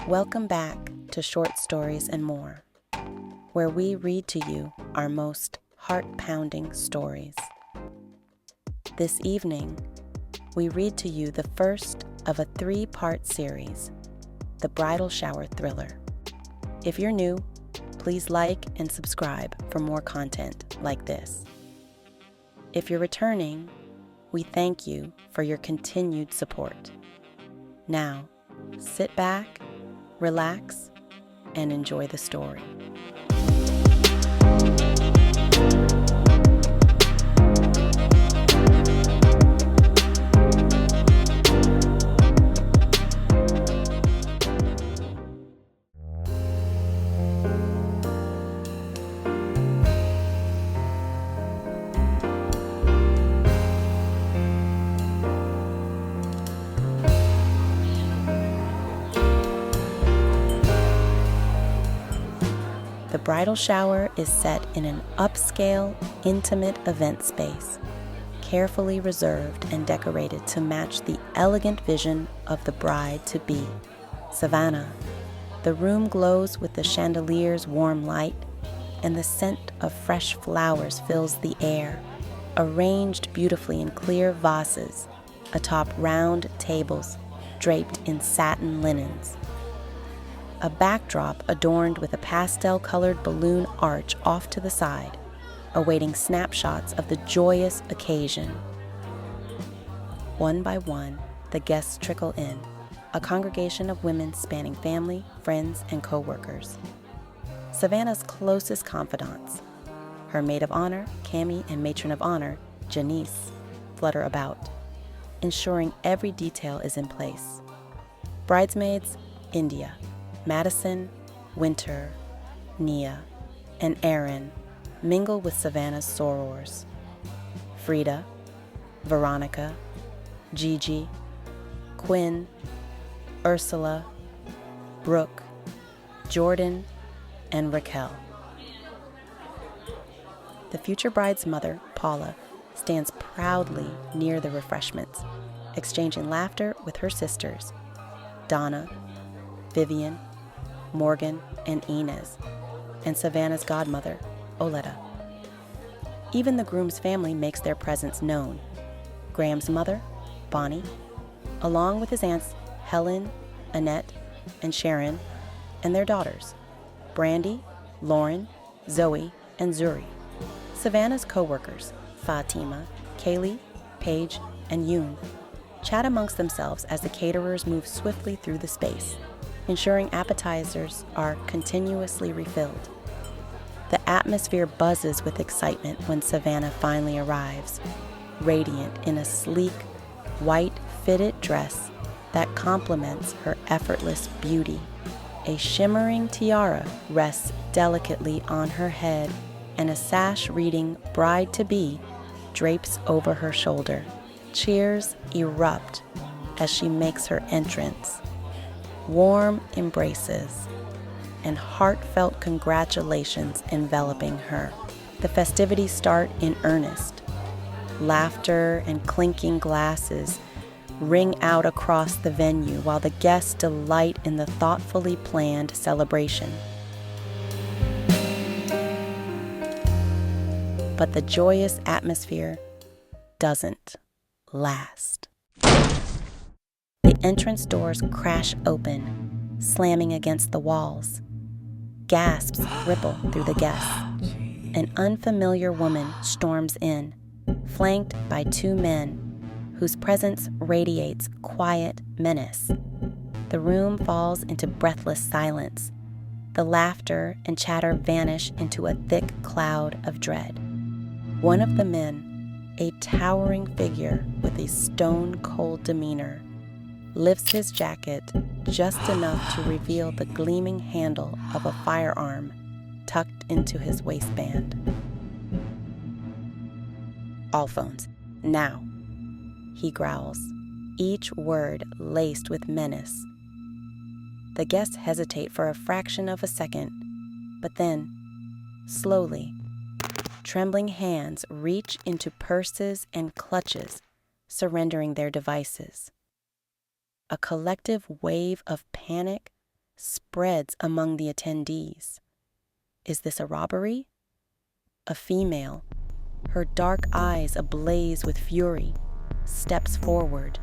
Welcome back to Short Stories and More, where we read to you our most heart-pounding stories. This evening, we read to you the first of a 3-part series, the bridal shower thriller. If you're new, please like and subscribe for more content like this. If you're returning, we thank you for your continued support. Now, sit back, relax, and enjoy the story. The bridal shower is set in an upscale, intimate event space, carefully reserved and decorated to match the elegant vision of the bride-to-be, Savanna. The room glows with the chandelier's warm light, and the scent of fresh flowers fills the air, arranged beautifully in clear vases atop round tables draped in satin linens. A backdrop adorned with a pastel-colored balloon arch off to the side, awaiting snapshots of the joyous occasion. One by one, the guests trickle in, a congregation of women spanning family, friends, and co-workers. Savanna's closest confidants, her maid of honor, Cami, and matron of honor, Janice, flutter about, ensuring every detail is in place. Bridesmaids, India, Madison, Winter, Nia, and Erin mingle with Savanna's sorors. Frida, Veronica, Gigi, Quinn, Ursula, Brooke, Jordan, and Raquel. The future bride's mother, Paula, stands proudly near the refreshments, exchanging laughter with her sisters, Donna, Vivian, Morgan, and Inez, and Savanna's godmother, Oleta. Even the groom's family makes their presence known. Graham's mother, Bonnie, along with his aunts Helen, Annette, and Sharon, and their daughters, Brandy, Lauren, Zoe, and Zuri. Savanna's co-workers, Fatima, Kaylee, Paige, and Yoon, chat amongst themselves as the caterers move swiftly through the space, ensuring appetizers are continuously refilled. The atmosphere buzzes with excitement when Savanna finally arrives, radiant in a sleek, white fitted dress that complements her effortless beauty. A shimmering tiara rests delicately on her head, and a sash reading "Bride-to-be" drapes over her shoulder. Cheers erupt as she makes her entrance. Warm embraces and heartfelt congratulations enveloping her. The festivities start in earnest. Laughter and clinking glasses ring out across the venue while the guests delight in the thoughtfully planned celebration. But the joyous atmosphere doesn't last. The entrance doors crash open, slamming against the walls. Gasps ripple through the guests. An unfamiliar woman storms in, flanked by 2 men, whose presence radiates quiet menace. The room falls into breathless silence. The laughter and chatter vanish into a thick cloud of dread. One of the men, a towering figure with a stone-cold demeanor, lifts his jacket just enough to reveal the gleaming handle of a firearm tucked into his waistband. "All phones, now," he growls, each word laced with menace. The guests hesitate for a fraction of a second, but then, slowly, trembling hands reach into purses and clutches, surrendering their devices. A collective wave of panic spreads among the attendees. Is this a robbery? A female, her dark eyes ablaze with fury, steps forward.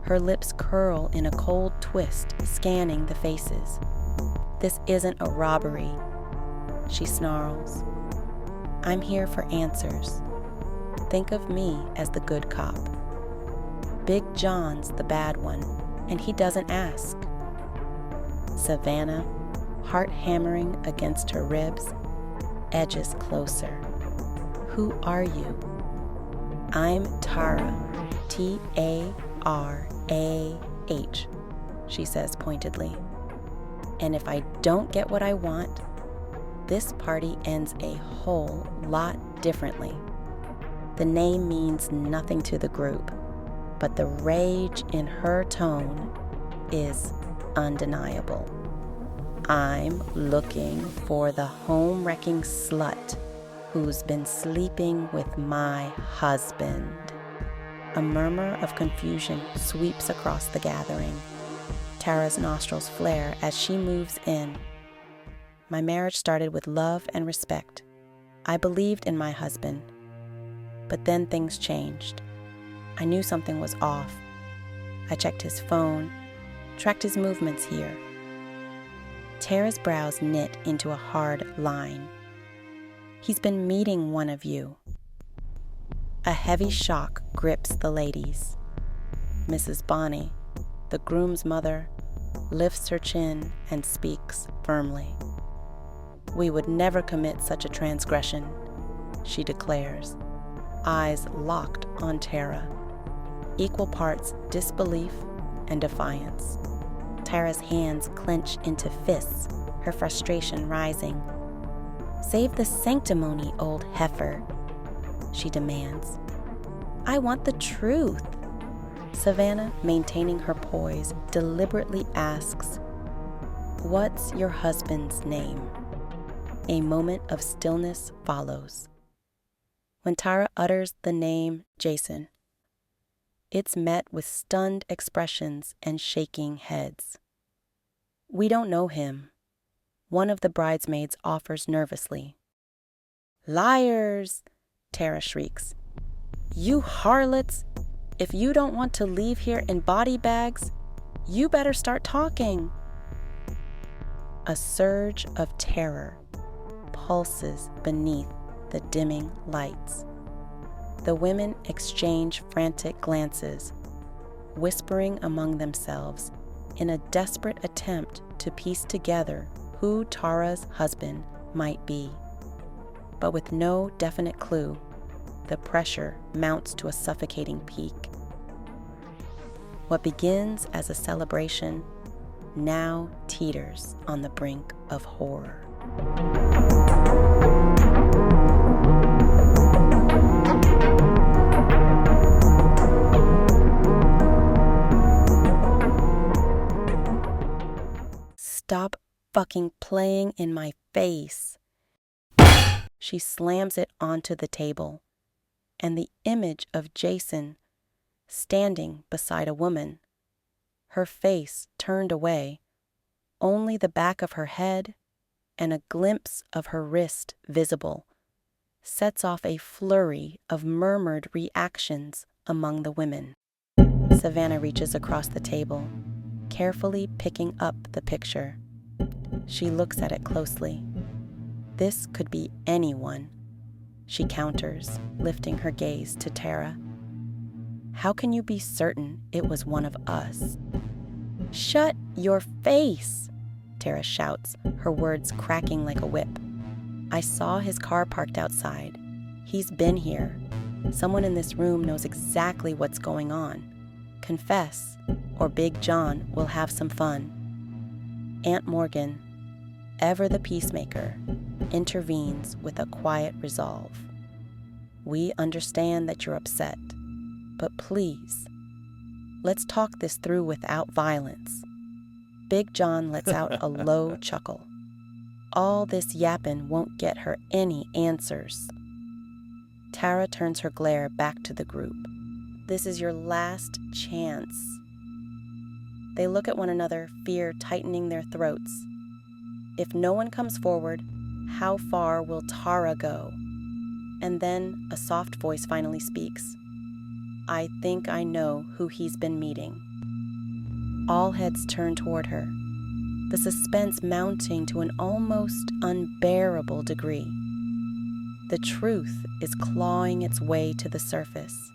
Her lips curl in a cold twist, scanning the faces. This isn't a robbery, she snarls. I'm here for answers. Think of me as the good cop. Big John's the bad one, and he doesn't ask. Savanna, heart hammering against her ribs, edges closer. Who are you? I'm Tarah, Tarah, she says pointedly. And if I don't get what I want, this party ends a whole lot differently. The name means nothing to the group, but the rage in her tone is undeniable. I'm looking for the home-wrecking slut who's been sleeping with my husband. A murmur of confusion sweeps across the gathering. Tarah's nostrils flare as she moves in. My marriage started with love and respect. I believed in my husband. But then things changed. I knew something was off. I checked his phone, tracked his movements here. Tarah's brows knit into a hard line. He's been meeting one of you. A heavy shock grips the ladies. Mrs. Bonnie, the groom's mother, lifts her chin and speaks firmly. We would never commit such a transgression, she declares, eyes locked on Tarah, equal parts disbelief and defiance. Tarah's hands clench into fists, her frustration rising. Save the sanctimony, old heifer, she demands. I want the truth. Savanna, maintaining her poise, deliberately asks, What's your husband's name? A moment of stillness follows. When Tarah utters the name Jason, it's met with stunned expressions and shaking heads. We don't know him, one of the bridesmaids offers nervously. Liars, Tarah shrieks. You harlots! If you don't want to leave here in body bags, you better start talking. A surge of terror pulses beneath the dimming lights. The women exchange frantic glances, whispering among themselves in a desperate attempt to piece together who Tarah's husband might be. But with no definite clue, the pressure mounts to a suffocating peak. What begins as a celebration now teeters on the brink of horror. Stop fucking playing in my face. She slams it onto the table, and the image of Jason standing beside a woman, her face turned away, only the back of her head and a glimpse of her wrist visible, sets off a flurry of murmured reactions among the women. Savanna reaches across the table, carefully picking up the picture. She looks at it closely. This could be anyone, she counters, lifting her gaze to Tarah. How can you be certain it was one of us? Shut your face, Tarah shouts, her words cracking like a whip. I saw his car parked outside. He's been here. Someone in this room knows exactly what's going on. Confess, or Big John will have some fun. Aunt Morgan, ever the peacemaker, intervenes with a quiet resolve. We understand that you're upset, but please, let's talk this through without violence. Big John lets out a low chuckle. All this yapping won't get her any answers. Tarah turns her glare back to the group. This is your last chance. They look at one another, fear tightening their throats. If no one comes forward, how far will Tarah go? And then a soft voice finally speaks. I think I know who he's been meeting. All heads turn toward her, the suspense mounting to an almost unbearable degree. The truth is clawing its way to the surface.